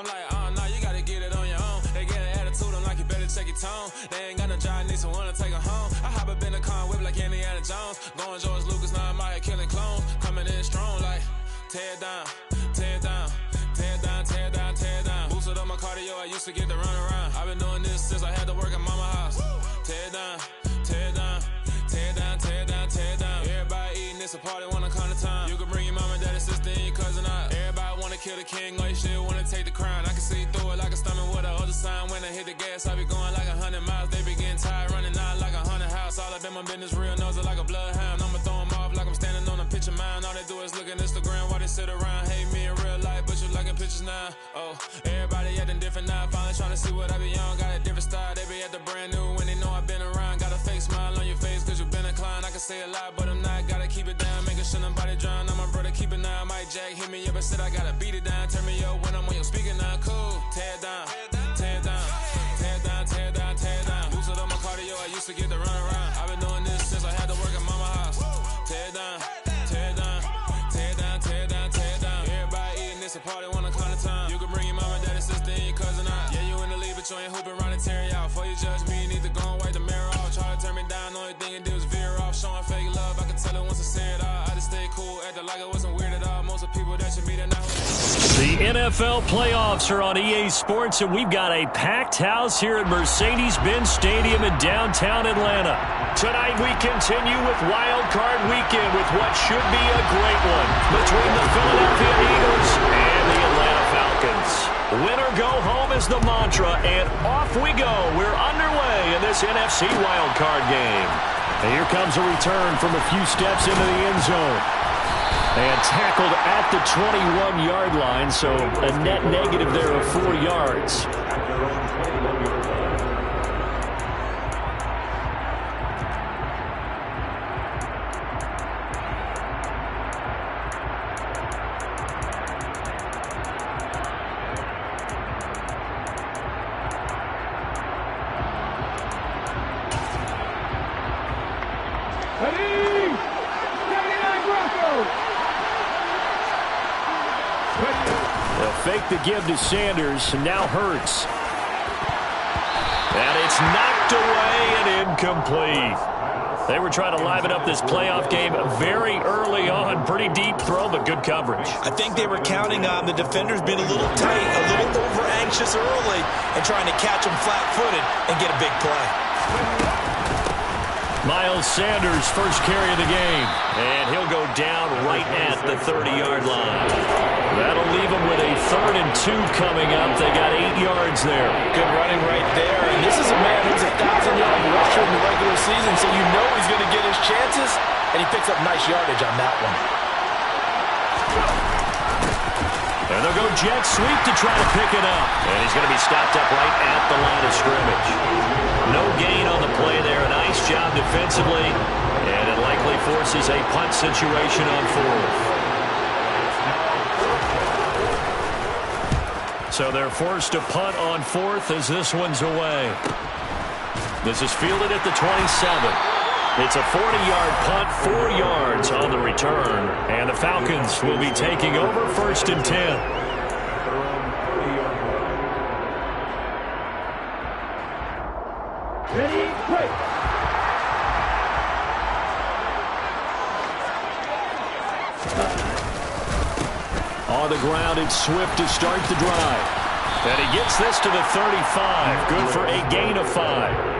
I'm like, oh, no, you gotta get it on your own. They get an attitude, I'm like, you better check your tone. They ain't got no job, need someone to take her home. I hop up in the car and whip like Indiana Jones. Going George Lucas, now I'm out here killing clones. Coming in strong like, tear down, tear down, tear down, tear down, tear down. Boosted up my cardio, I used to get to run around. I've been doing this since I had to work at mama house. Tear down, tear down, tear down, tear down, tear down. Everybody eating, it's a party, wanna come to time. You can bring your mama, daddy, sister, and your cousin out. Everybody wanna kill the king, or you still wanna take the crown. I can see through it like a stomach with a other sign. When I hit the gas, I be going like 100 miles. They be getting tired, running out like 100 house. All up in my business, real nose it like a bloodhound. I'ma throw them off like I'm standing on a picture mound. All they do is look at Instagram while they sit around. Hate me in real life, but you liking pictures now. Oh, everybody acting different now. Finally trying to see what I be on. Got a different style, they be at the brand new when they know I've been around. Got a fake smile on your face cause you been inclined. I can say a lot, but I'm not. Gotta keep it down, making sure nobody drown. I'm my brother, keep it now. Mike Jack hit me up and said I gotta beat it down. Turn me up when I'm on your speaker now. Cool, tear down, tear down, tear down, tear down, tear down. Boosted up my cardio, I used to get to run around. I've been doing this since I had to work at mama house. Tear down, tear down, tear down, tear down, tear down. Everybody eating, it's a party, wanna come to time. You can bring your mama, daddy, sister, and your cousin out. Yeah, you in the lead, but you ain't hooping around and tear you out. Before you judge me, you need to go and wipe the mirror off. Try to turn me down, only thing it did was veer off. Showing fake love, I can tell it once I say it all. I just stay cool, acting like it wasn't weird at all. Most of the people that you meet are not. The NFL playoffs are on EA Sports, and we've got a packed house here at Mercedes-Benz Stadium in downtown Atlanta. Tonight we continue with Wild Card Weekend with what should be a great one between the Philadelphia Eagles and the Atlanta Falcons. Win or go home is the mantra, and off we go. We're underway in this NFC Wild Card game. And here comes a return from a few steps into the end zone. And tackled at the 21-yard line, so a net negative there of 4 yards. Fake the give to Sanders, and now Hurts. And it's knocked away and incomplete. They were trying to liven up this playoff game very early on. Pretty deep throw, but good coverage. I think they were counting on the defenders being a little tight, a little over-anxious early, and trying to catch them flat-footed and get a big play. Miles Sanders, first carry of the game. And he'll go down right at the 30-yard line. That'll leave them with a 3rd and 2 coming up. They got 8 yards there. Good running right there. And this is a man who's a 1,000-yard rusher in the regular season, so you know he's going to get his chances. And he picks up nice yardage on that one. And they'll go jet sweep to try to pick it up. And he's going to be stopped up right at the line of scrimmage. No gain on the play there. Nice job defensively. And it likely forces a punt situation on 4th. So they're forced to punt on 4th as this one's away. This is fielded at the 27. It's a 40-yard punt, 4 yards on the return. And the Falcons will be taking over 1st and 10. Ready, break. On the ground, it's Swift to start the drive. And he gets this to the 35. Good for a gain of 5.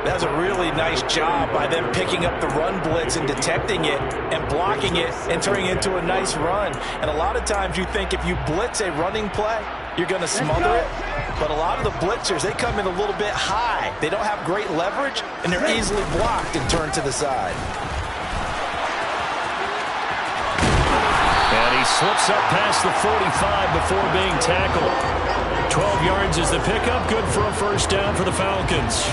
That's a really nice job by them picking up the run blitz and detecting it and blocking it and turning it into a nice run. And a lot of times you think if you blitz a running play, you're going to smother it. But a lot of the blitzers, they come in a little bit high. They don't have great leverage, and they're easily blocked and turned to the side. And he slips up past the 45 before being tackled. 12 yards is the pickup. Good for a first down for the Falcons.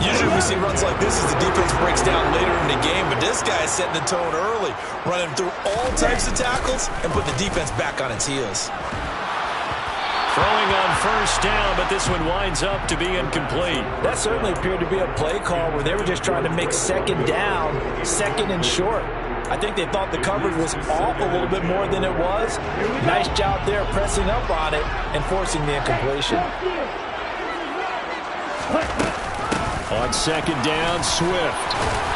Usually we see runs like this as the defense breaks down later in the game, but this guy is setting the tone early, running through all types of tackles and putting the defense back on its heels. Throwing on first down, but this one winds up to be incomplete. That certainly appeared to be a play call where they were just trying to make second down, second and short. I think they thought the coverage was off a little bit more than it was. Nice job there pressing up on it and forcing the incompletion. On second down, Swift.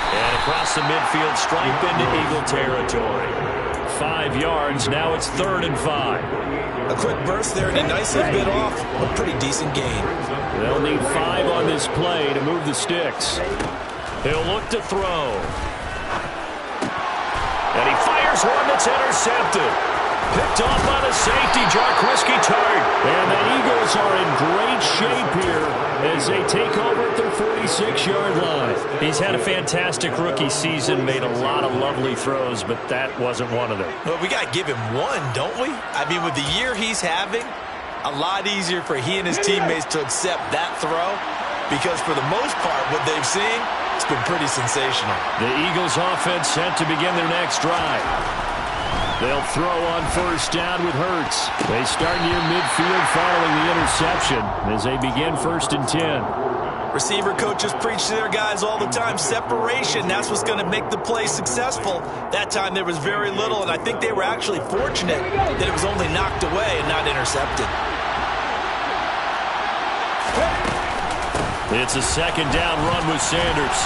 And across the midfield, stripe into Eagle territory. 5 yards, now it's 3rd and 5. A quick burst there and a nice little bit off. A pretty decent gain. They'll need 5 on this play to move the sticks. He'll look to throw. And he fires one that's intercepted. Picked off by the safety, Jarquiski Tart. And the Eagles are in great shape here as they take over at their 46-yard line. He's had a fantastic rookie season, made a lot of lovely throws, but that wasn't one of them. Well, we got to give him one, don't we? I mean, with the year he's having, a lot easier for he and his teammates to accept that throw because for the most part, what they've seen, it's been pretty sensational. The Eagles offense set to begin their next drive. They'll throw on first down with Hurts. They start near midfield following the interception as they begin 1st and 10. Receiver coaches preach to their guys all the time. Separation, that's what's going to make the play successful. That time there was very little, and I think they were actually fortunate that it was only knocked away and not intercepted. It's a second down run with Sanders.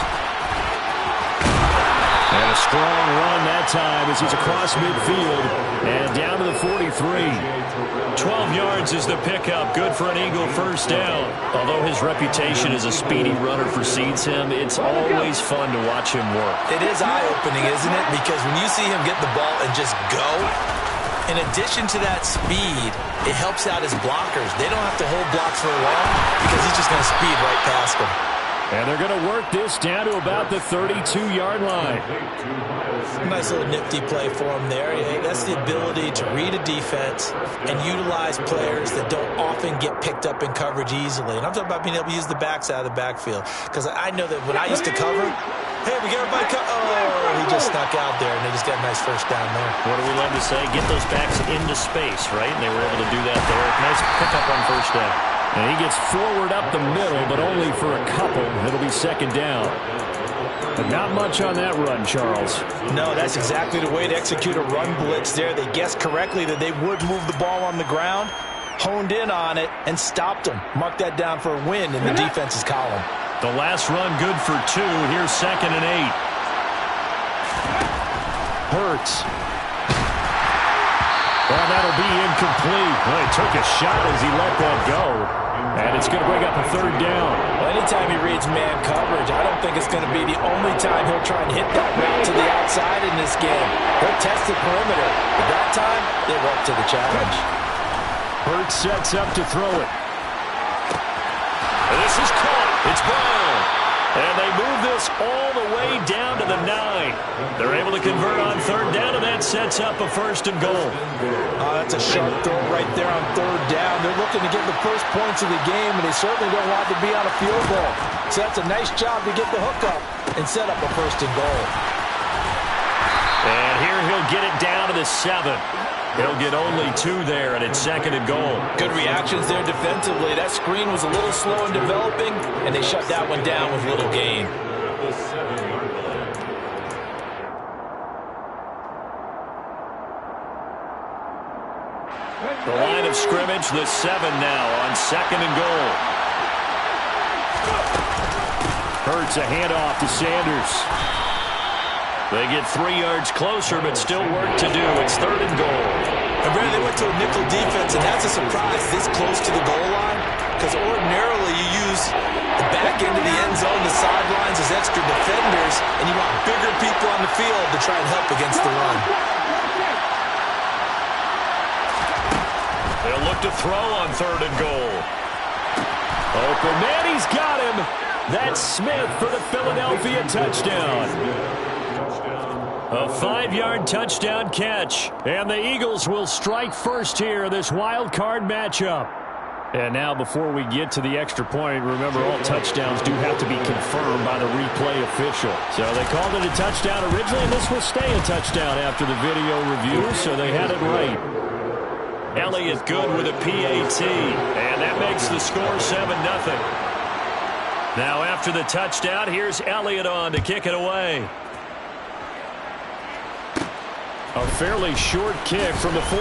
And a strong run that time as he's across midfield and down to the 43. 12 yards is the pickup. Good for an Eagle first down. Although his reputation as a speedy runner precedes him, it's always fun to watch him work. It is eye-opening, isn't it? Because when you see him get the ball and just go, in addition to that speed, it helps out his blockers. They don't have to hold blocks for long because he's just going to speed right past them. And they're going to work this down to about the 32-yard line. Nice little nifty play for him there. That's the ability to read a defense and utilize players that don't often get picked up in coverage easily. And I'm talking about being able to use the backs out of the backfield. Because I know that when I used to cover, hey, we got everybody oh, he just snuck out there, and they just got a nice first down there. What do we love to say? Get those backs into space, right? And they were able to do that there. Nice pickup on first down. And he gets forward up the middle, but only for a couple. It'll be second down. But not much on that run, Charles. No, that's exactly the way to execute a run blitz there. They guessed correctly that they would move the ball on the ground, honed in on it, and stopped them. Mark that down for a win in the defense's column. The last run good for 2. Here's 2nd and 8. Hurts. Well, that'll be incomplete. Well, he took a shot as he let that go. And it's going to bring up a 3rd down. Well, anytime he reads man coverage, I don't think it's going to be the only time he'll try and hit that route to the outside in this game. He'll test the perimeter. But that time, they were up to the challenge. Hurts sets up to throw it. And this is caught. It's Brown. And they move this all the way down to the 9. They're able to convert on 3rd down, and that sets up a 1st and goal. That's a sharp throw right there on 3rd down. They're looking to get the first points of the game, and they certainly don't want to be on a field goal. So that's a nice job to get the hook up and set up a 1st and goal. And here he'll get it down to the 7. He'll get only 2 there, and it's 2nd and goal. Good reactions there defensively. That screen was a little slow in developing, and they shut that one down with little gain. The line of scrimmage, the 7 now on 2nd and goal. Hurts a handoff to Sanders. They get 3 yards closer, but still work to do. It's 3rd and goal. And Brandon, they went to a nickel defense, and that's a surprise this close to the goal line, because ordinarily you use the back end of the end zone, the sidelines as extra defenders, and you want bigger people on the field to try and help against the run. They'll look to throw on 3rd and goal. Open man, he's got him. That's Smith for the Philadelphia touchdown. A 5-yard touchdown catch. And the Eagles will strike first here in this wild card matchup. And now before we get to the extra point, remember all touchdowns do have to be confirmed by the replay official. So they called it a touchdown originally, and this will stay a touchdown after the video review, so they had it right. Elliott good with a PAT, and that makes the score 7-0. Now after the touchdown, here's Elliott on to kick it away. A fairly short kick from the 14.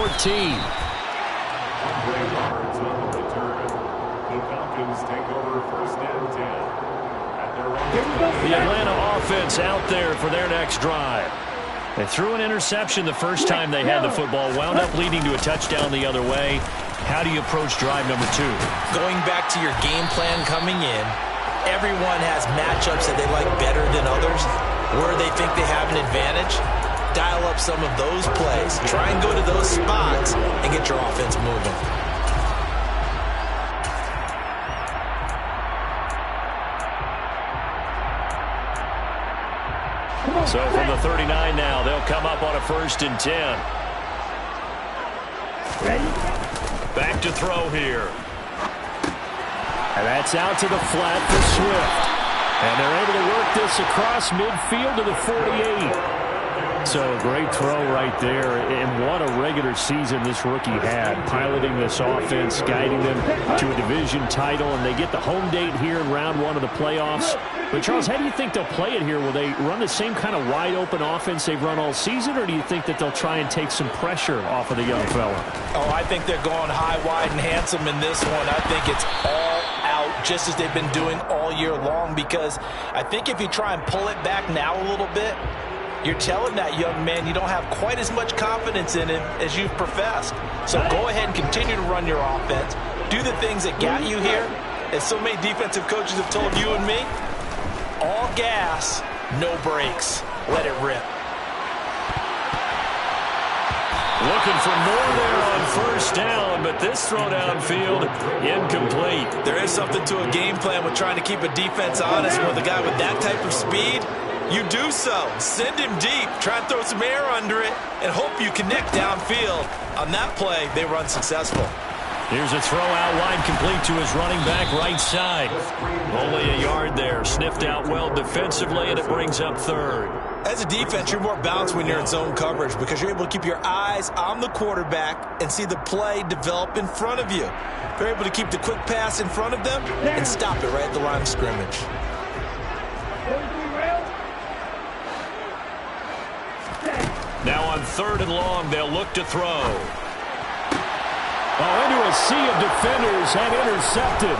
The Atlanta offense out there for their next drive. They threw an interception the first time they had the football, wound up leading to a touchdown the other way. How do you approach drive number 2? Going back to your game plan coming in, everyone has matchups that they like better than others, where they think they have an advantage. Dial up some of those plays. Try and go to those spots and get your offense moving. So from the 39 now, they'll come up on a 1st and 10. Back to throw here. And that's out to the flat for Swift. And they're able to work this across midfield to the 48. So a great throw right there, and what a regular season this rookie had, piloting this offense, guiding them to a division title, and they get the home date here in round 1 of the playoffs. But, Charles, how do you think they'll play it here? Will they run the same kind of wide-open offense they've run all season, or do you think that they'll try and take some pressure off of the young fella? Oh, I think they're going high, wide, and handsome in this one. I think it's all out, just as they've been doing all year long, because I think if you try and pull it back now a little bit, you're telling that young man you don't have quite as much confidence in him as you've professed. So go ahead and continue to run your offense. Do the things that got you here. As so many defensive coaches have told you and me, all gas, no brakes. Let it rip. Looking for more there on 1st down, but this throw downfield incomplete. There is something to a game plan with trying to keep a defense honest with a guy with that type of speed. You do so. Send him deep. Try and throw some air under it and hope you connect downfield. On that play, they were unsuccessful. Here's a throw out wide, complete to his running back right side. Only a yard there. Sniffed out well defensively, and it brings up 3rd. As a defense, you're more balanced when you're in zone coverage because you're able to keep your eyes on the quarterback and see the play develop in front of you. They're able to keep the quick pass in front of them and stop it right at the line of scrimmage. Now on 3rd and long, they'll look to throw. Oh, into a sea of defenders and intercepted.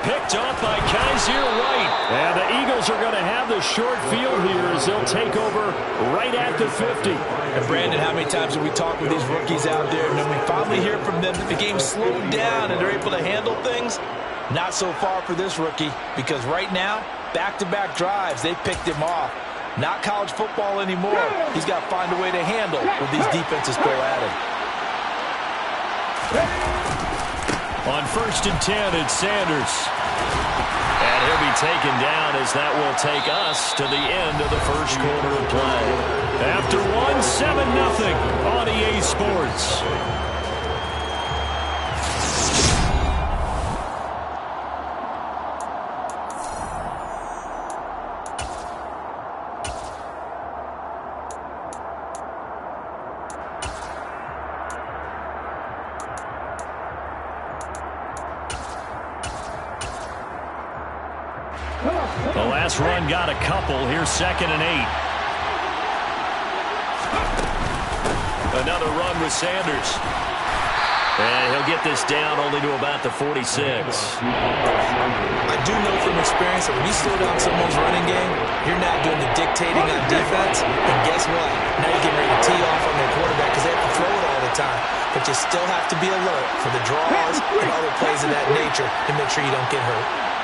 Picked off by Kaiser White. And the Eagles are going to have the short field here as they'll take over right at the 50. And Brandon, how many times have we talked with these rookies out there, and then we finally hear from them that the game's slowed down and they're able to handle things? Not so far for this rookie, because right now, back-to-back drives, they picked him off. Not college football anymore. He's got to find a way to handle when these defenses go at him. On 1st and 10, it's Sanders. And he'll be taken down as that will take us to the end of the 1st quarter of play. After 1-7-0 on EA Sports. The last run got a couple. Here's 2nd and 8. Another run with Sanders. And he'll get this down only to about the 46. I do know from experience that when you slow down someone's running game, you're not doing the dictating on defense. And guess what? Now you're getting ready to tee off on their quarterback because they have to throw it all the time. But you still have to be alert for the draws and other plays of that nature to make sure you don't get hurt.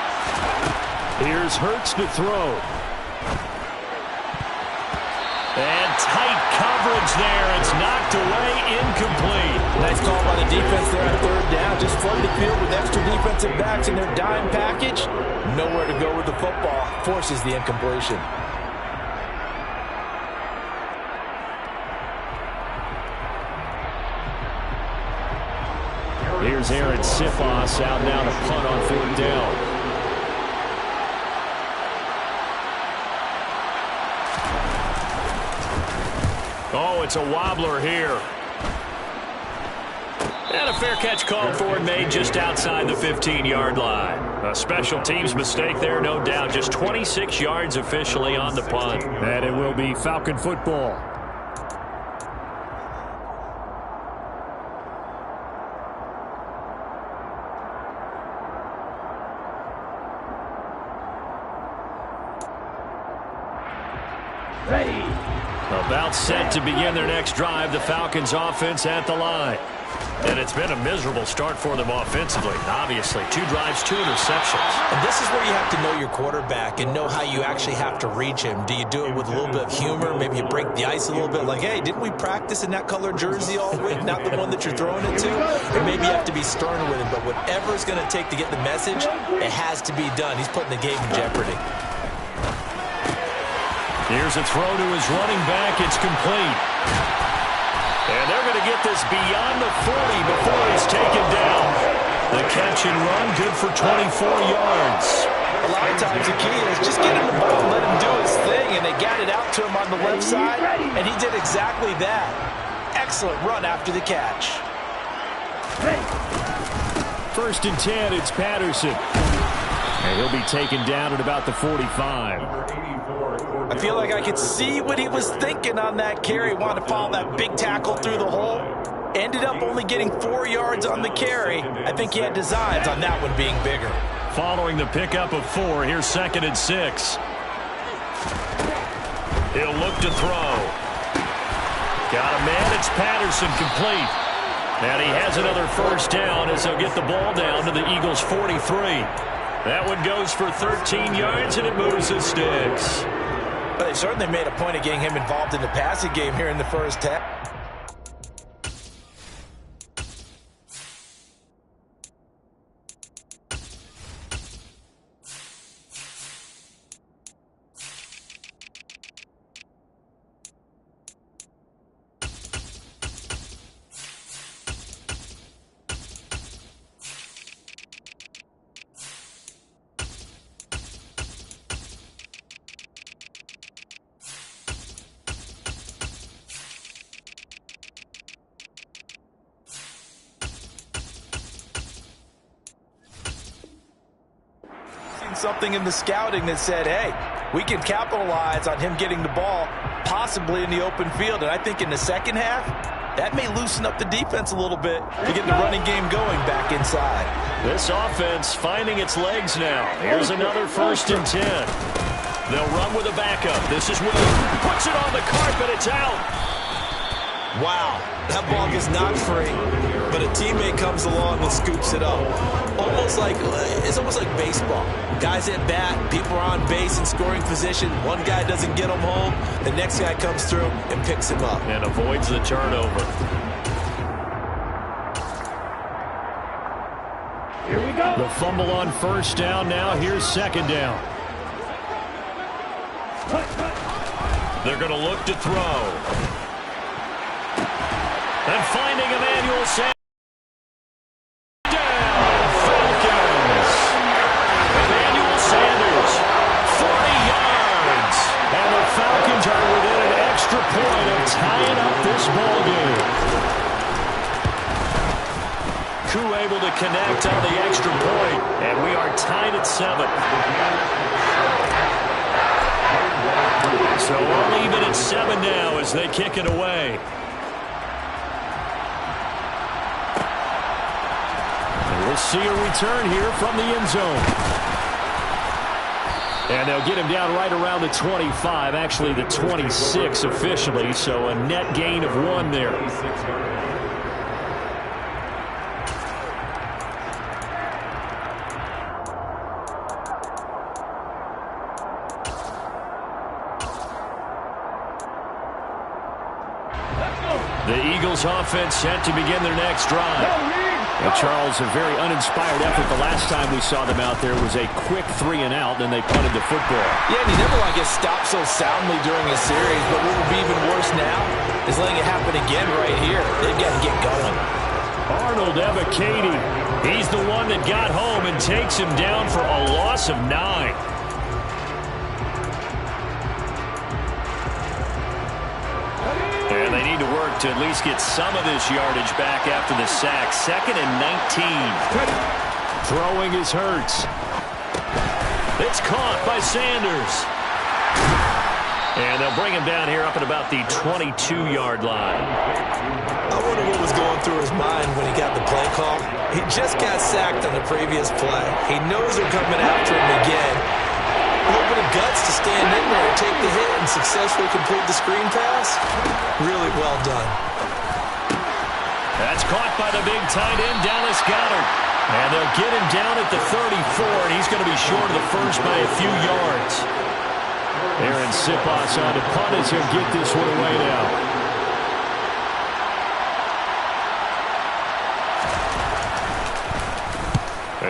Here's Hurts to throw. And tight coverage there. It's knocked away, incomplete. Nice call by the defense there on 3rd down. Just flood the field with extra defensive backs in their dime package. Nowhere to go with the football. Forces the incompletion. Here's Aaron Sifos out now to punt on 4th down. Oh, it's a wobbler here. And a fair catch called for and made just outside the 15-yard line. A special teams mistake there, no doubt. Just 26 yards officially on the punt. And it will be Falcon football. About set to begin their next drive, the Falcons offense at the line. And it's been a miserable start for them offensively, obviously. 2 drives, 2 interceptions. And this is where you have to know your quarterback and know how you actually have to reach him. Do you do it with a little bit of humor? Maybe you break the ice a little bit like, hey, didn't we practice in that color jersey all week? Not the one that you're throwing it to? Or maybe you have to be sterner with him. But whatever it's going to take to get the message, it has to be done. He's putting the game in jeopardy. Here's a throw to his running back. It's complete. And they're going to get this beyond the 40 before he's taken down. The catch and run, good for 24 yards. A lot of times the key is just get him the ball and let him do his thing, and they got it out to him on the left side, and he did exactly that. Excellent run after the catch. 1st and 10, it's Patterson. And he'll be taken down at about the 45. I feel like I could see what he was thinking on that carry. Wanted to follow that big tackle through the hole. Ended up only getting 4 yards on the carry. I think he had designs on that one being bigger. Following the pickup of 4, here's 2nd and 6. He'll look to throw. Got a man, it's Patterson, complete. And he has another 1st down as they'll get the ball down to the Eagles' 43. That one goes for 13 yards, and it moves the sticks. But they certainly made a point of getting him involved in the passing game here in the first half. Something in the scouting that said, hey, we can capitalize on him getting the ball possibly in the open field. And I think in the second half, that may loosen up the defense a little bit to get the running game going back inside. This offense finding its legs now. Here's another 1st and 10. They'll run with a backup. This is Williams. Puts it on the carpet. It's out. Wow, that ball gets knocked free, but a teammate comes along and scoops it up. It's almost like baseball. Guys at bat, people are on base in scoring position. One guy doesn't get him home. The next guy comes through and picks him up. And avoids the turnover. Here we go. The fumble on 1st down. Now here's 2nd down. They're going to look to throw. And finding Emmanuel Sanders. Down, Falcons. Emmanuel Sanders, 40 yards. And the Falcons are within an extra point of tying up this ball game. Koo able to connect on the extra point, and we are tied at 7. So we're even at 7 now as they kick it away. We'll see a return here from the end zone. And they'll get him down right around the 25, actually the 26 officially, so a net gain of 1 there. The Eagles offense set to begin their next drive. Well, Charles, a very uninspired effort. The last time we saw them out there was a quick 3-and-out, then they punted the football. Yeah, and you never want to get stopped so soundly during a series, but what would be even worse now is letting it happen again right here. They've got to get going. Arnold Ebiketie, he's the one that got home and takes him down for a loss of 9. And they need to work to at least get some of this yardage back after the sack. 2nd and 19. Throwing is Hurts. It's caught by Sanders. And they'll bring him down here up at about the 22-yard line. I wonder what was going through his mind when he got the play call. He just got sacked on the previous play. He knows they're coming after him again. A little bit of guts to stand in there, take the hit, and successfully complete the screen pass. Really well done. That's caught by the big tight end, Dallas Goedert. And they'll get him down at the 34, and he's going to be short of the first by a few yards. Aaron Siposs on to punt as he'll get this one away now.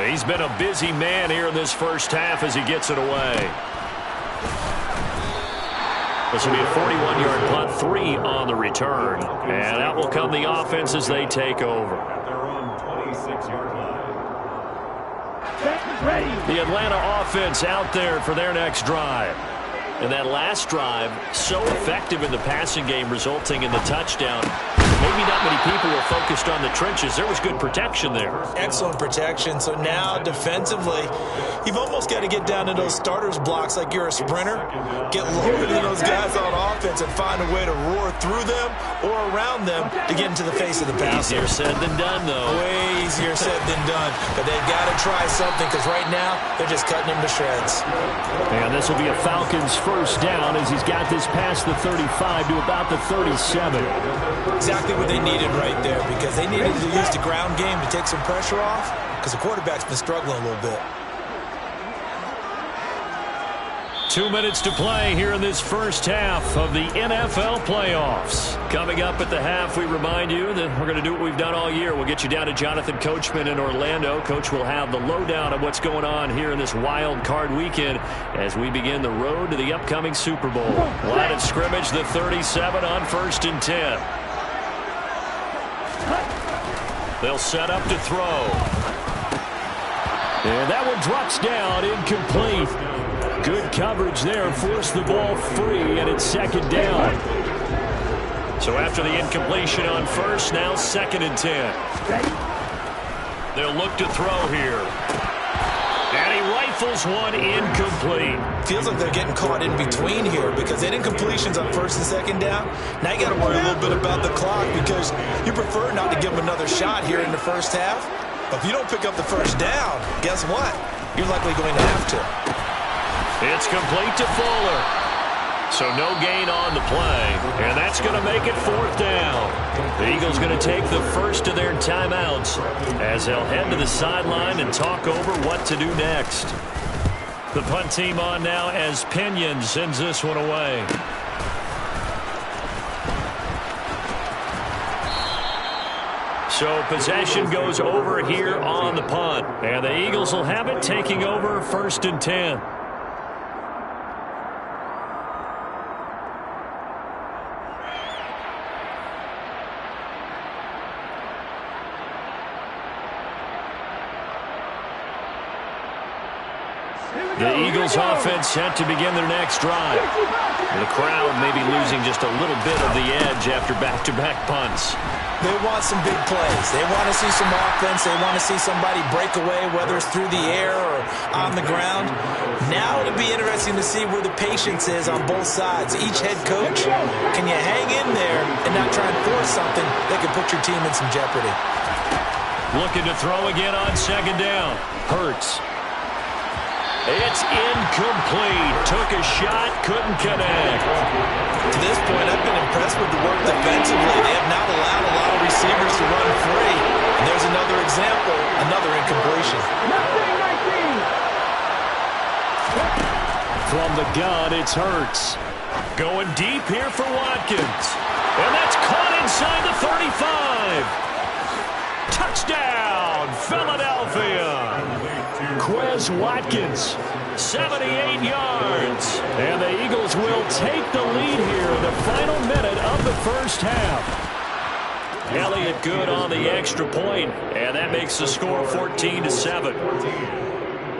He's been a busy man here in this first half as he gets it away. This will be a 41-yard punt, 3 on the return. And out will come the offense as they take over. At their own 26-yard line. The Atlanta offense out there for their next drive. And that last drive, so effective in the passing game, resulting in the touchdown. Maybe not many people were focused on the trenches. There was good protection there. Excellent protection. So now defensively, you've almost got to get down to those starters blocks like you're a sprinter. Get loaded in those guys on offense and find a way to roar through them or around them to get into the face of the passer. Easier said than done, though. Way easier said than done. But they've got to try something because right now they're just cutting him to shreds. And this will be a Falcons first down as he's got this past the 35 to about the 37. Exactly what they needed right there because they needed to use the ground game to take some pressure off because the quarterback's been struggling a little bit. 2 minutes to play here in this first half of the NFL playoffs. Coming up at the half, we remind you that we're going to do what we've done all year. We'll get you down to Jonathan Coachman in Orlando. Coach will have the lowdown of what's going on here in this wild card weekend as we begin the road to the upcoming Super Bowl. Line of scrimmage, the 37 on 1st and 10. They'll set up to throw. And that one drops down, incomplete. Good coverage there, forced the ball free, and it's 2nd down. So after the incompletion on 1st, now 2nd and 10. They'll look to throw here. And he rifles one incomplete. Feels like they're getting caught in between here because they did incompletions on 1st and 2nd down. Now you got to worry a little bit about the clock because you prefer not to give them another shot here in the first half. But if you don't pick up the 1st down, guess what? You're likely going to have to. It's complete to Fuller. So no gain on the play. And that's going to make it 4th down. The Eagles going to take the first of their timeouts as they'll head to the sideline and talk over what to do next. The punt team on now as Pinion sends this one away. So possession goes over here on the punt. And the Eagles will have it, taking over 1st and 10. The Eagles offense set to begin their next drive. The crowd may be losing just a little bit of the edge after back-to-back punts. They want some big plays. They want to see some offense. They want to see somebody break away, whether it's through the air or on the ground. Now it'll be interesting to see where the patience is on both sides. Each head coach, can you hang in there and not try and force something that could put your team in some jeopardy? Looking to throw again on 2nd down. Hurts. It's incomplete. Took a shot, couldn't connect. To this point, I've been impressed with the work defensively. They have not allowed a lot of receivers to run free. And there's another example, another incompletion. From the gun, it's Hurts. Going deep here for Watkins. And that's caught inside the 35. Touchdown, Philadelphia. Quez Watkins, 78 yards. And the Eagles will take the lead here in the final minute of the first half. Elliott good on the extra point, and that makes the score 14-7.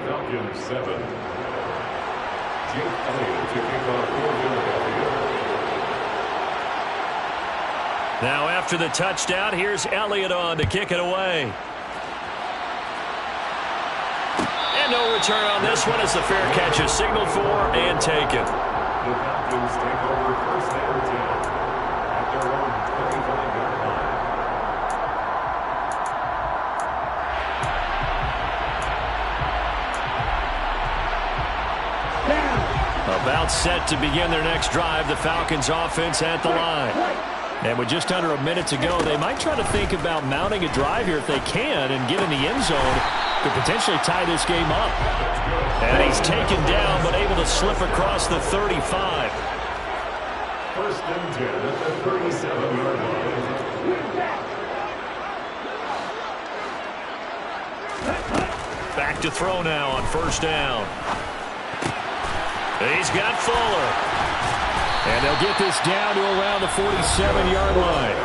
Falcons 7. Jake Elliott to kick off for Philadelphia. Now after the touchdown, here's Elliott on to kick it away. And no return on this one as the fair catch is signaled for and taken. The Falcons take over 1st and 10 at their own 25-yard line. About set to begin their next drive, the Falcons offense at the line. And with just under a minute to go, they might try to think about mounting a drive here if they can and get in the end zone to potentially tie this game up. And he's taken down but able to slip across the 35. First and 10 at the 37-yard line. Back to throw now on first down. He's got Fuller. And they'll get this down to around the 47-yard line.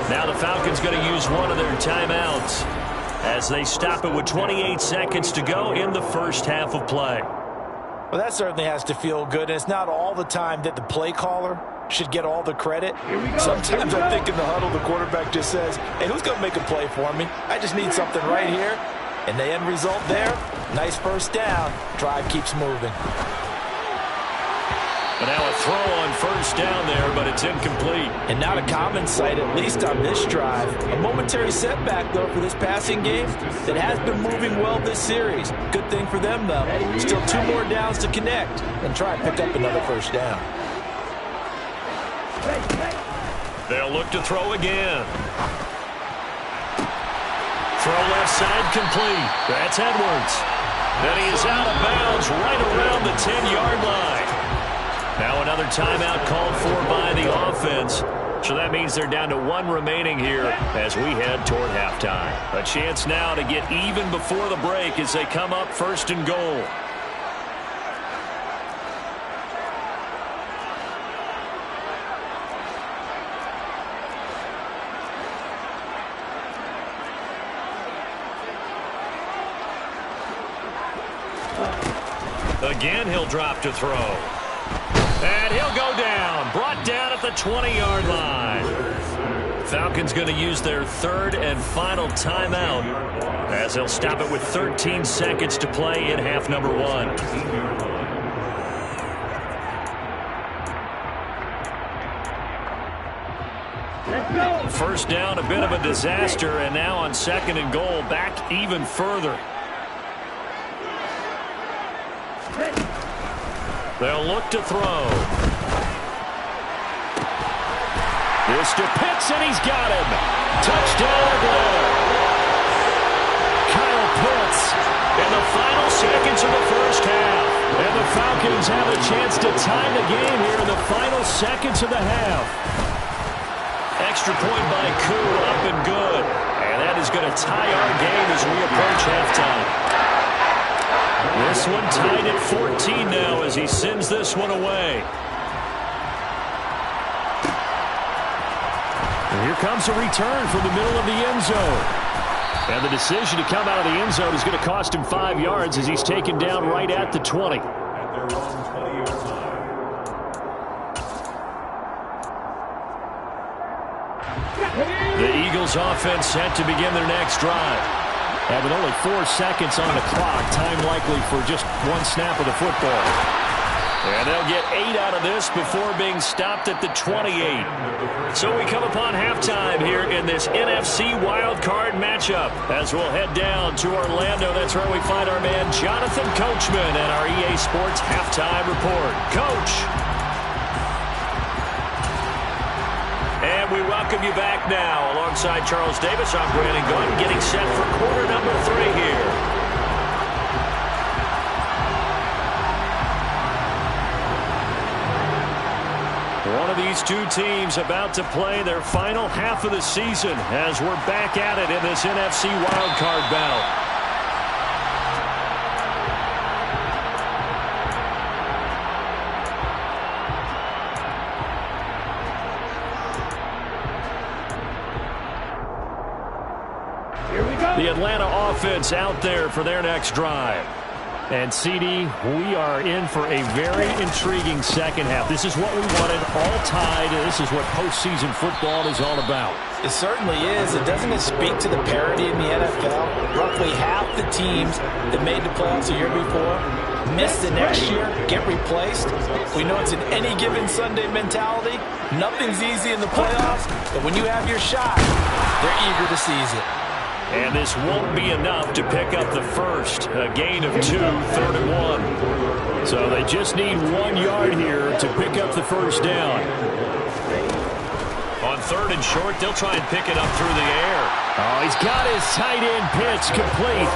Now the Falcons going to use one of their timeouts as they stop it with 28 seconds to go in the first half of play. Well, that certainly has to feel good. And it's not all the time that the play caller should get all the credit. Sometimes I think in the huddle, the quarterback just says, hey, who's going to make a play for me? I just need something right here. And the end result there, nice first down. Drive keeps moving. But now a throw on first down there, but it's incomplete. And not a common sight, at least on this drive. A momentary setback, though, for this passing game that has been moving well this series. Good thing for them, though. Still 2 more downs to connect and try and pick up another first down. They'll look to throw again. Throw left side complete. That's Edwards. And he is out of bounds right around the 10-yard line. Now another timeout called for by the offense. So that means they're down to 1 remaining here as we head toward halftime. A chance now to get even before the break as they come up first and goal. Again, he'll drop to throw. And he'll go down. Brought down at the 20-yard line. Falcons going to use their 3rd and final timeout as they'll stop it with 13 seconds to play in half number 1. First down, a bit of a disaster, and now on 2nd and goal, back even further. They'll look to throw. This to Pitts, and he's got him. Touchdown, Atlanta. Kyle Pitts in the final seconds of the first half. And the Falcons have a chance to tie the game here in the final seconds of the half. Extra point by Koo, up and good. And that is going to tie our game as we approach halftime. This one tied at 14 now as he sends this one away. And here comes a return from the middle of the end zone. And the decision to come out of the end zone is going to cost him 5 yards as he's taken down right at the 20. At their own 20-yard line. The Eagles offense set to begin their next drive. And with only 4 seconds on the clock, time likely for just 1 snap of the football. And they'll get 8 out of this before being stopped at the 28. So we come upon halftime here in this NFC wildcard matchup as we'll head down to Orlando. That's where we find our man Jonathan Coachman and our EA Sports halftime report. Coach. And we welcome you back now. Alongside Charles Davis, I'm Brandon Gunn, getting set for quarter number 3 here. One of these 2 teams about to play their final half of the season as we're back at it in this NFC wildcard bout. The Atlanta offense out there for their next drive. And, CD, we are in for a very intriguing second half. This is what we wanted, all tied. This is what postseason football is all about. It certainly is. And doesn't it speak to the parity in the NFL? Roughly half the teams that made the playoffs a year before miss the next year, get replaced. We know it's an any given Sunday mentality. Nothing's easy in the playoffs, but when you have your shot, they're eager to seize it. And this won't be enough to pick up the first. A gain of 2, 3rd and 1. So they just need 1 yard here to pick up the first down. On 3rd and short, they'll try and pick it up through the air. Oh, he's got his tight end pitch complete.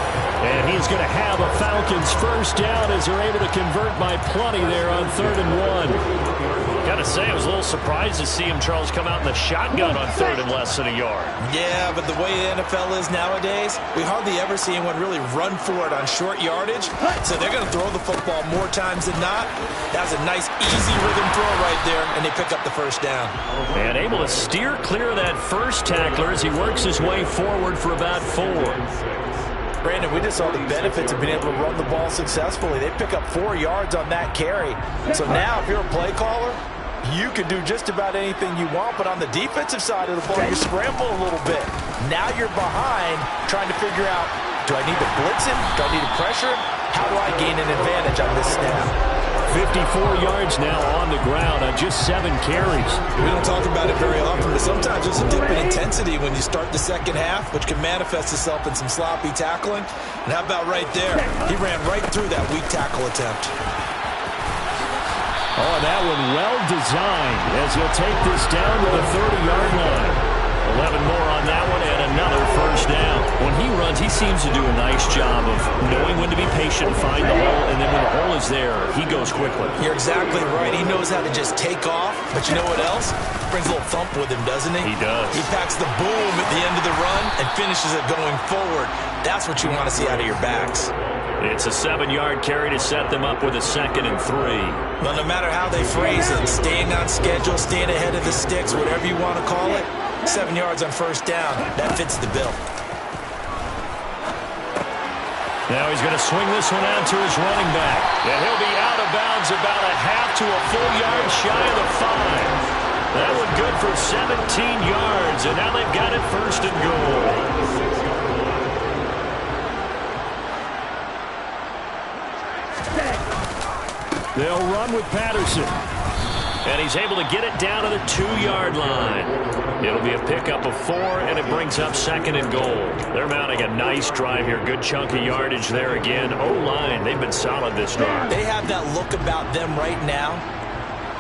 And he's going to have a Falcons first down as they're able to convert by plenty there on 3rd and 1. Got to say, I was a little surprised to see him, Charles, come out in the shotgun on 3rd and less than a yard. Yeah, but the way the NFL is nowadays, we hardly ever see anyone really run for it on short yardage. So they're going to throw the football more times than not. That's a nice, easy rhythm throw right there, and they pick up the first down. And able to steer clear of that first tackler as he works his way forward for about 4. Brandon, we just saw the benefits of being able to run the ball successfully. They pick up 4 yards on that carry. So now if you're a play caller, you can do just about anything you want, but on the defensive side of the ball, you scramble a little bit. Now you're behind trying to figure out, do I need to blitz him? Do I need to pressure him? How do I gain an advantage on this snap? 54 yards now on the ground on just 7 carries. We don't talk about it very often, but sometimes there's a dip in intensity when you start the second half, which can manifest itself in some sloppy tackling. And how about right there? He ran right through that weak tackle attempt. Oh, that one well designed as he'll take this down to the 30-yard line. 11 more on that one and another first down. When he runs, he seems to do a nice job of knowing when to be patient, find the hole, and then when the hole is there, he goes quickly. You're exactly right. He knows how to just take off, but you know what else? Brings a little thump with him, doesn't he? He does. He packs the boom at the end of the run and finishes it going forward. That's what you want to see out of your backs. It's a 7-yard carry to set them up with a 2nd and 3. Well, no matter how they phrase it, staying on schedule, staying ahead of the sticks, whatever you want to call it, 7 yards on first down, that fits the bill. Now he's going to swing this one out to his running back. And he'll be out of bounds about a half to a full yard shy of the 5. That one good for 17 yards, and now they've got it 1st and goal. They'll run with Patterson. And he's able to get it down to the 2-yard line. It'll be a pickup of 4, and it brings up 2nd and goal. They're mounting a nice drive here. Good chunk of yardage there again. O-line, they've been solid this drive. They have that look about them right now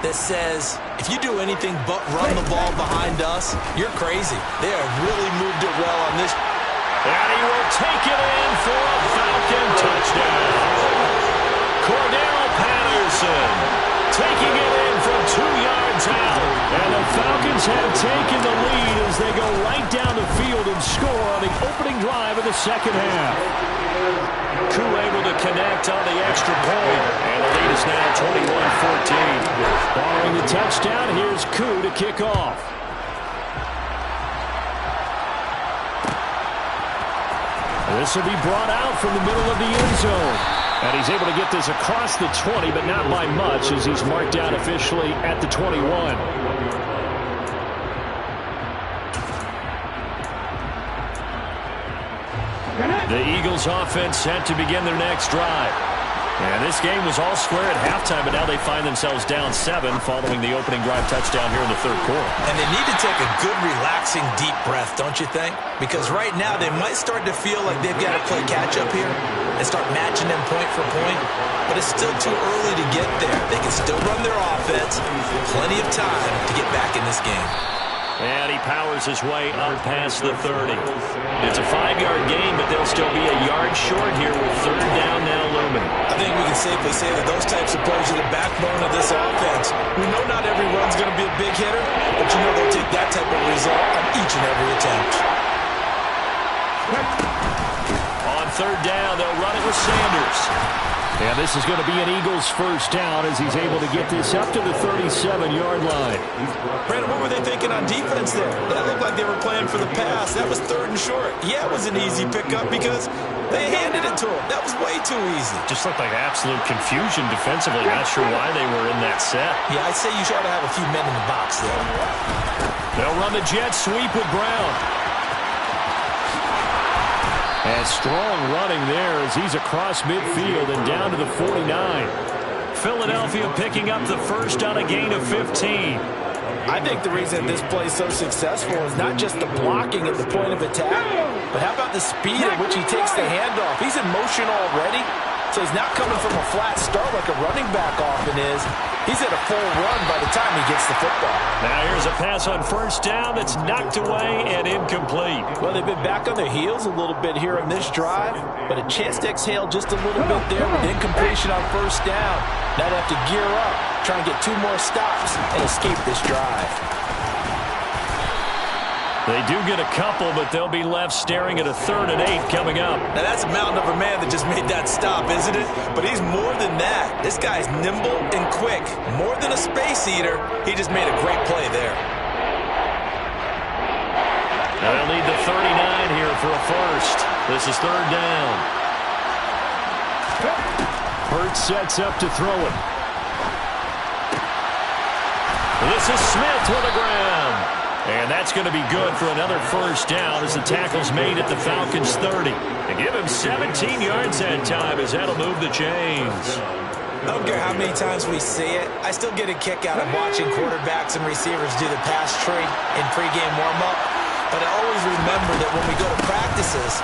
that says, if you do anything but run the ball behind us, you're crazy. They have really moved it well on this. And he will take it in for a Falcon touchdown. Cordell Patterson taking it in from 2 yards out. And the Falcons have taken the lead as they go right down the field and score on the opening drive of the second half. Koo able to connect on the extra point. And the lead is now 21-14. Following the touchdown, here's Koo to kick off. This will be brought out from the middle of the end zone. And he's able to get this across the 20, but not by much as he's marked out officially at the 21. The Eagles offense set to begin their next drive. And this game was all square at halftime, but now they find themselves down 7 following the opening drive touchdown here in the 3rd quarter. And they need to take a good, relaxing, deep breath, don't you think? Because right now they might start to feel like they've got to play catch-up here and start matching them point for point. But it's still too early to get there. They can still run their offense. Plenty of time to get back in this game. And he powers his way up past the 30. It's a 5-yard gain, but they'll still be a yard short here with 3rd down now looming. I think we can safely say that those types of plays are the backbone of this offense. We know not every run's going to be a big hitter, but you know they'll take that type of result on each and every attempt. On 3rd down, they'll run it with Sanders. And this is going to be an Eagles first down as he's able to get this up to the 37-yard line. Brandon, what were they thinking on defense there? That looked like they were playing for the pass. That was 3rd and short. Yeah, it was an easy pickup because they handed it to him. That was way too easy. Just looked like absolute confusion defensively. Not sure why they were in that set. Yeah, I'd say you ought to have a few men in the box there. They'll run the jet sweep with Brown. And strong running there as he's across midfield and down to the 49. Philadelphia picking up the first on a gain of 15. I think the reason this play is so successful is not just the blocking at the point of attack, But how about the speed at which he takes the handoff? He's in motion already, so he's not coming from a flat start like a running back often is. He's at a full run by the time he gets the football. Now here's a pass on first down that's knocked away and incomplete. Well, they've been back on their heels a little bit here in this drive, but a chance to exhale just a little bit there with incompletion on first down. Now they have to gear up, try and get 2 more stops and escape this drive. They do get a couple, but they'll be left staring at a 3rd and 8 coming up. Now that's a mountain of a man that just made that stop, isn't it? But he's more than that. This guy's nimble and quick. More than a space eater, he just made a great play there. Now they'll need the 39 here for a first. This is 3rd down. Hurts sets up to throw it. This is Smith with the ground. And that's going to be good for another first down as the tackle's made at the Falcons' 30. And give him 17 yards that time as that'll move the chains. I don't care how many times we see it. I still get a kick out of watching quarterbacks and receivers do the pass tree in pregame warm-up. But I always remember that when we go to practices,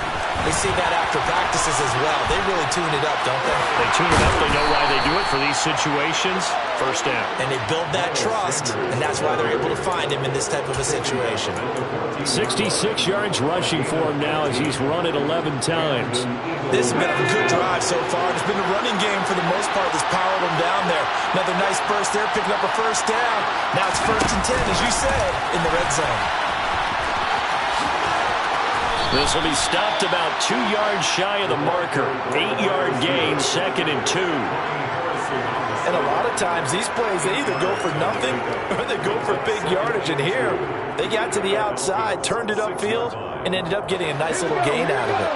we see that after practices as well. They really tune it up, don't they? They tune it up. They know why they do it for these situations. First down. And they build that trust, and that's why they're able to find him in this type of a situation. 66 yards rushing for him now as he's run it 11 times. This has been a good drive so far. It's been a running game for the most part that's powered him down there. Another nice burst there, picking up a first down. Now it's 1st and 10, as you said, in the red zone. This will be stopped about 2 yards shy of the marker. 8-yard gain, 2nd and 2. And a lot of times these plays, they either go for nothing or they go for big yardage. And here, they got to the outside, turned it upfield, and ended up getting a nice little gain out of it.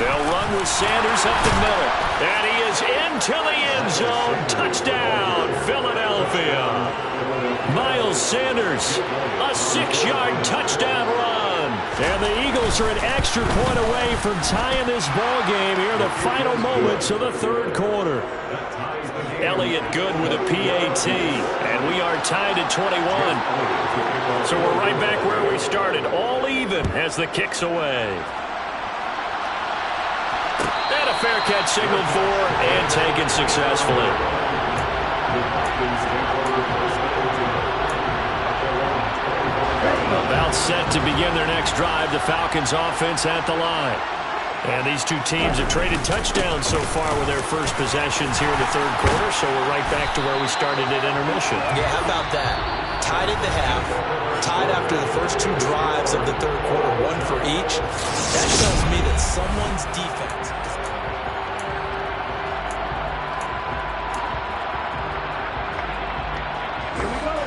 They'll run with Sanders up the middle. And he is into the end zone. Touchdown, Philadelphia. Miles Sanders, a 6-yard touchdown run. And the Eagles are an extra point away from tying this ball game here in the final moments of the 3rd quarter. Elliott good with a PAT, and we are tied at 21. So we're right back where we started, all even as the kick's away. And a fair catch signaled for and taken successfully. About set to begin their next drive, the Falcons offense at the line. And these two teams have traded touchdowns so far with their first possessions here in the 3rd quarter, so we're right back to where we started at intermission. Yeah, how about that? Tied at the half, tied after the first 2 drives of the 3rd quarter, 1 for each. That tells me that someone's defense.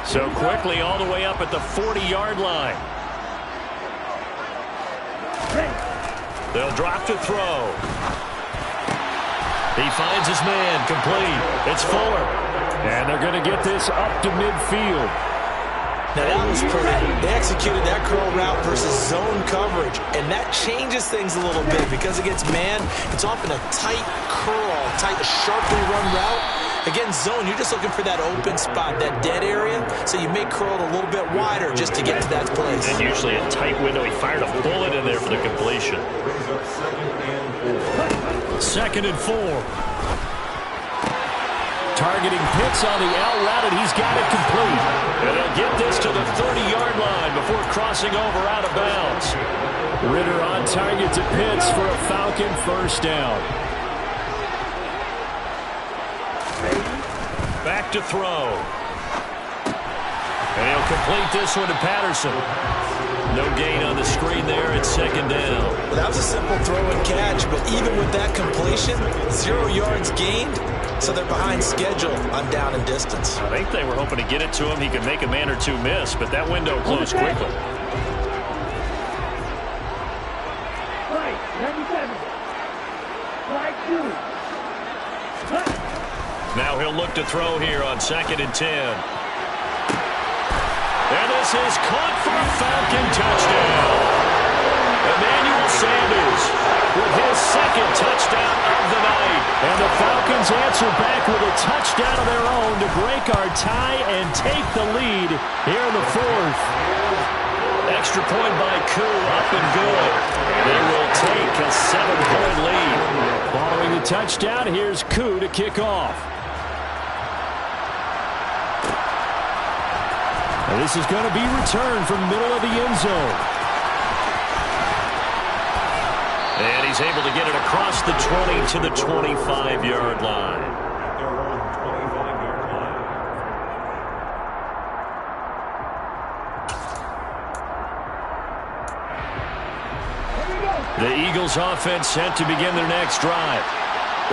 So quickly all the way up at the 40-yard line. They'll drop to throw. He finds his man, complete. It's Fuller. And they're going to get this up to midfield. Now that was pretty. They executed that curl route versus zone coverage, and that changes things a little bit because against man, it's often a tight curl, tight, sharply run route. Against zone, you're just looking for that open spot, that dead area, so you may curl it a little bit wider just to get to that place. And usually a tight window. He fired a bullet in there for the completion. 2nd and 4. Targeting Pitts on the out route, and he's got it complete. And they'll get this to the 30-yard line before crossing over out of bounds. Ritter on target to Pitts for a Falcon first down. Back to throw. And he'll complete this one to Patterson. No gain on the screen there at 2nd down. Well, that was a simple throw and catch, but even with that completion, 0 yards gained, so they're behind schedule on down and distance. I think they were hoping to get it to him. He could make a man or 2 miss, but that window closed quickly. Now he'll look to throw here on 2nd and 10. And this is caught for a Falcon touchdown. Emmanuel Sanders with his 2nd touchdown of the night. And the Falcons Eagles answer back with a touchdown of their own to break our tie and take the lead here in the fourth. Extra point by Koo, up and good. They will take a 7-point lead. Following the touchdown, here's Koo to kick off. And this is going to be returned from the middle of the end zone. And he's able to get it across the 20 to the 25-yard line. At their own 25-yard line. The Eagles offense set to begin their next drive.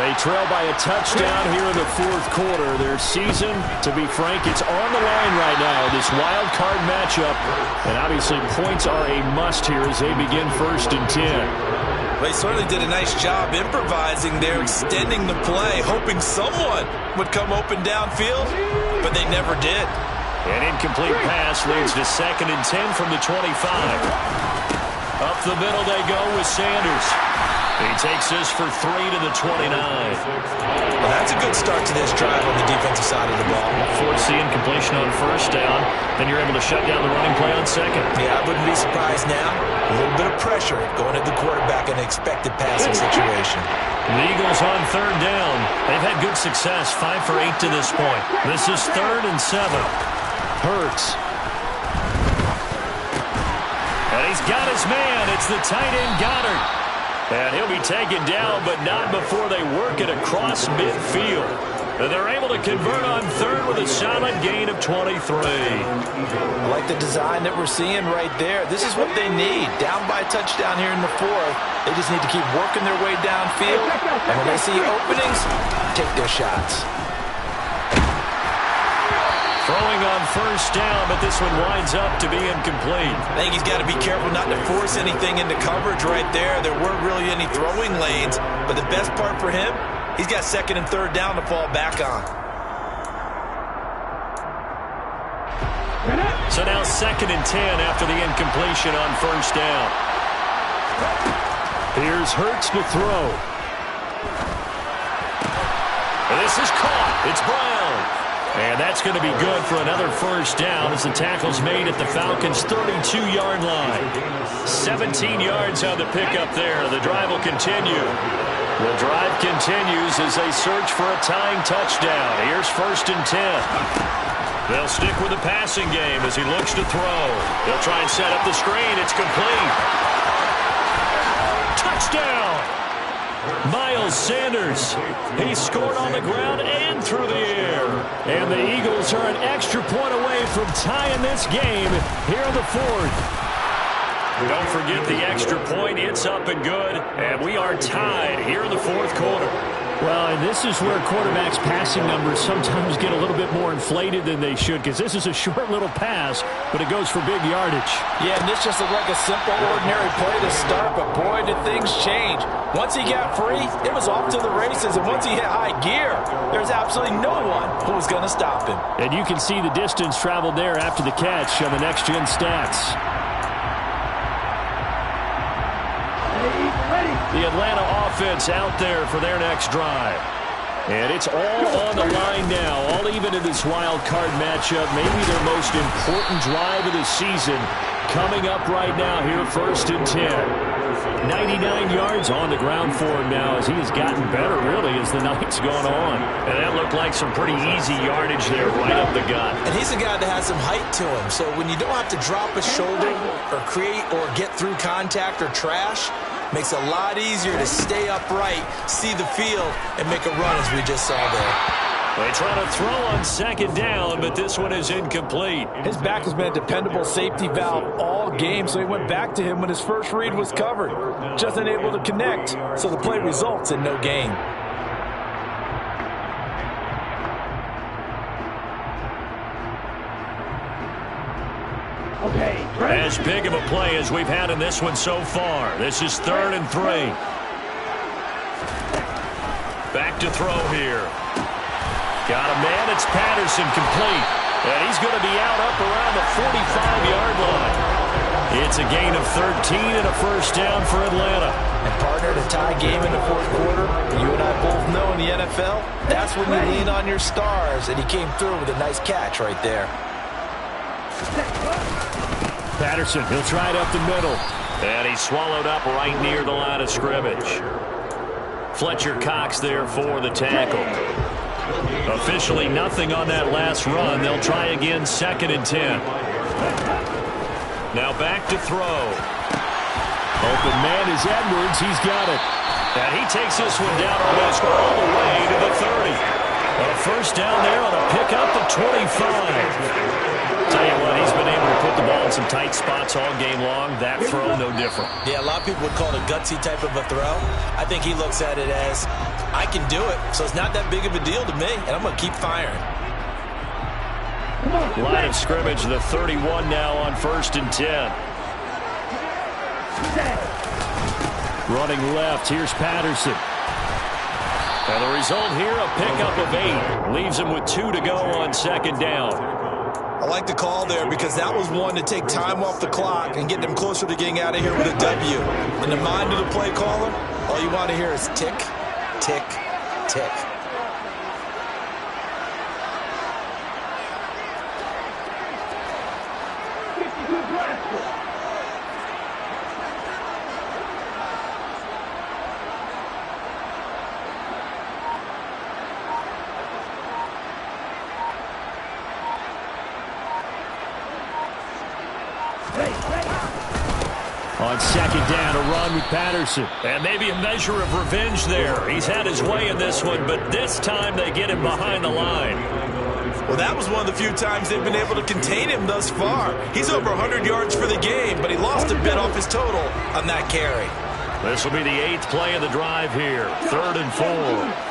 They trail by a touchdown here in the fourth quarter. Their season, to be frank, it's on the line right now, this wild card matchup. And obviously points are a must here as they begin 1st and 10. They certainly did a nice job improvising there, extending the play, hoping someone would come open downfield, but they never did. An incomplete pass leads to 2nd and 10 from the 25. Up the middle they go with Sanders. He takes this for 3 to the 29. Well, that's a good start to this drive on the defensive side of the ball. Force the incompletion on 1st down. Then you're able to shut down the running play on 2nd. Yeah, I wouldn't be surprised now. A little bit of pressure going at the quarterback in an expected passing situation. The Eagles on 3rd down. They've had good success, 5 for 8 to this point. This is 3rd and 7. Hurts. And he's got his man. It's the tight end Goddard. And he'll be taken down, but not before they work it across midfield. And they're able to convert on 3rd with a solid gain of 23. I like the design that we're seeing right there. This is what they need. Down by a touchdown here in the fourth. They just need to keep working their way downfield. And when they see openings, take their shots. Throwing on 1st down, but this one winds up to be incomplete. I think he's got to be careful not to force anything into coverage right there. There weren't really any throwing lanes, but the best part for him, he's got 2nd and 3rd down to fall back on. So now 2nd and 10 after the incompletion on 1st down. Here's Hurts to throw. This is caught. It's Brown. And that's going to be good for another 1st down as the tackle's made at the Falcons' 32-yard line. 17 yards on the pickup there. The drive will continue. The drive continues as they search for a tying touchdown. Here's 1st and 10. They'll stick with the passing game as he looks to throw. They'll try and set up the screen. It's complete. Touchdown! Miles Sanders. He scored on the ground and through the air. And the Eagles are an extra point away from tying this game here in the fourth. Don't forget the extra point. It's up and good. And we are tied here in the fourth quarter. Well, and this is where quarterbacks' passing numbers sometimes get a little bit more inflated than they should, because this is a short little pass, but it goes for big yardage. Yeah, and this just looked like a simple, ordinary play to start, but boy, did things change. Once he got free, it was off to the races, and once he hit high gear, there's absolutely no one who was going to stop him. And you can see the distance traveled there after the catch on the next-gen stats. The Atlanta offense out there for their next drive. And it's all on the line now, all even in this wild card matchup. Maybe their most important drive of the season coming up right now here, 1st and 10. 99 yards on the ground for him now as he has gotten better, really, as the night's gone on. And that looked like some pretty easy yardage there right up the gut. And he's a guy that has some height to him, so when you don't have to drop a shoulder or create or get through contact or trash, makes it a lot easier to stay upright, see the field, and make a run as we just saw there. They try to throw on 2nd down, but this one is incomplete. His back has been a dependable safety valve all game, so he went back to him when his first read was covered. Just unable to connect, so the play results in no gain. As big of a play as we've had in this one so far. This is 3rd and 3. Back to throw here. Got a man. It's Patterson, complete. And he's going to be out up around the 45-yard line. It's a gain of 13 and a first down for Atlanta. And partner, in a tie game in the fourth quarter, you and I both know in the NFL, that's when you lean on your stars, and he came through with a nice catch right there. Patterson, he'll try it up the middle. And he's swallowed up right near the line of scrimmage. Fletcher Cox there for the tackle. Officially nothing on that last run. They'll try again, 2nd and 10. Now back to throw. Open man is Edwards. He's got it. And he takes this one down almost all the way to the 30. A first down there on a pickup of 25. Tell you what, he's been able to put the ball in some tight spots all game long. That throw, no different. Yeah, a lot of people would call it a gutsy type of a throw. I think he looks at it as, I can do it, so it's not that big of a deal to me, and I'm going to keep firing. Line of scrimmage, the 31 now on 1st and 10. Running left, here's Patterson. And the result here, a pickup of 8. Leaves him with 2 to go on 2nd down. I like the call there because that was one to take time off the clock and get them closer to getting out of here with a W. In the mind of the play caller, all you want to hear is tick, tick, tick. On 2nd down, a run with Patterson. And maybe a measure of revenge there. He's had his way in this one, but this time they get him behind the line. Well, that was one of the few times they've been able to contain him thus far. He's over 100 yards for the game, but he lost a bit off his total on that carry. This will be the 8th play of the drive here. 3rd and 4.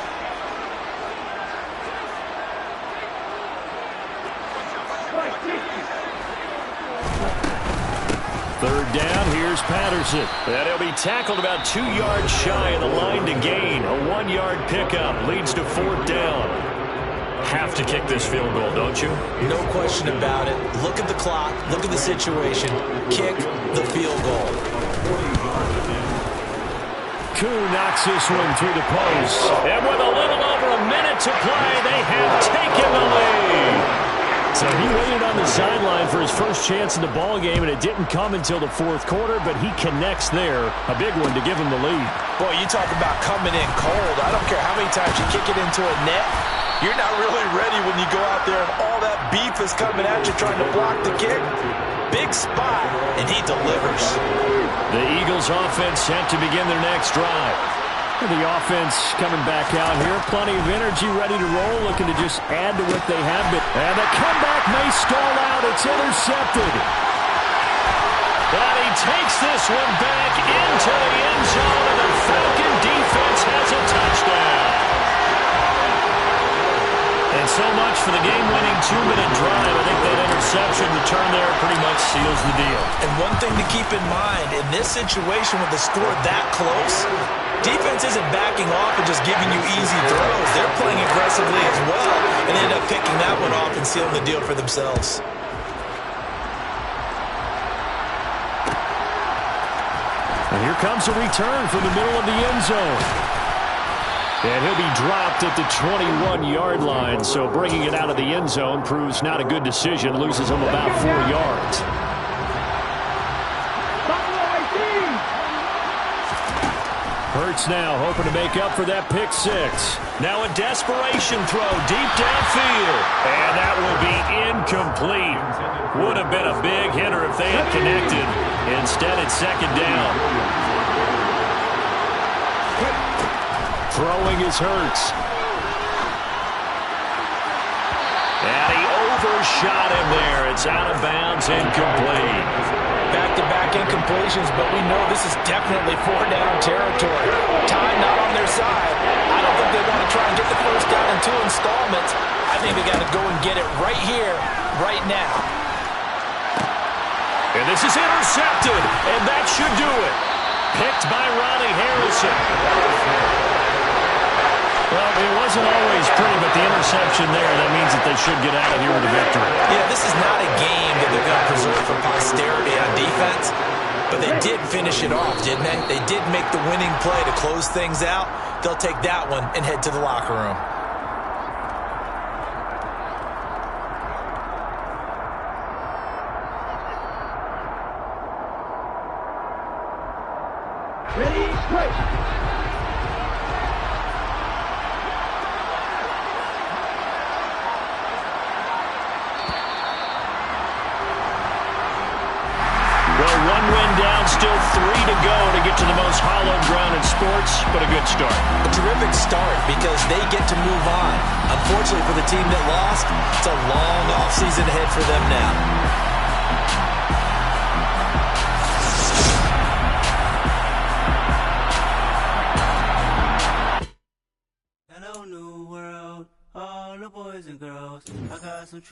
Third down, here's Patterson. And he'll be tackled about 2 yards shy of the line to gain. A 1-yard pickup leads to 4th down. Have to kick this field goal, don't you? No question about it. Look at the clock. Look at the situation. Kick the field goal. Koo knocks this one through the post. And with a little over a minute to play, they have taken the lead. So he waited on the sideline for his first chance in the ball game, and it didn't come until the 4th quarter, but he connects there. A big one to give him the lead. Boy, you talk about coming in cold. I don't care how many times you kick it into a net. You're not really ready when you go out there and all that beef is coming at you trying to block the kick. Big spot, and he delivers. The Eagles offense set to begin their next drive. The offense coming back out here. Plenty of energy, ready to roll, looking to just add to what they have. And the comeback may stall out. It's intercepted. And he takes this one back into the end zone, and the Falcon defense has a touchdown. And so much for the game-winning 2-minute drive. I think that interception return there pretty much seals the deal. And one thing to keep in mind, in this situation with the score that close, defense isn't backing off and just giving you easy throws. They're playing aggressively as well and end up picking that one off and sealing the deal for themselves. And here comes a return from the middle of the end zone. And he'll be dropped at the 21-yard line, so bringing it out of the end zone proves not a good decision. Loses him about 4 yards. Hurts now, hoping to make up for that pick 6. Now a desperation throw deep downfield. And that will be incomplete. Would have been a big hitter if they had connected. Instead, it's 2nd down. Throwing is Hurts. And he overshot him there. It's out of bounds, incomplete. Back-to-back incompletions, but we know this is definitely 4-down territory. Time not on their side. I don't think they want to try and get the first down in 2 installments. I think they got to go and get it right here, right now. And this is intercepted, and that should do it. Picked by Ronnie Harrison. Well, it wasn't always pretty, but the interception there, that means that they should get out of here with a victory. Yeah, this is not a game that they're going to preserve for posterity on defense, but they did finish it off, didn't they? They did make the winning play to close things out. They'll take that one and head to the locker room. Ready, break. Well, one win down, still 3 to go to get to the most hallowed ground in sports, but a good start. A terrific start because they get to move on. Unfortunately for the team that lost, it's a long offseason ahead for them now. Hello, new world, all the boys and girls. I got some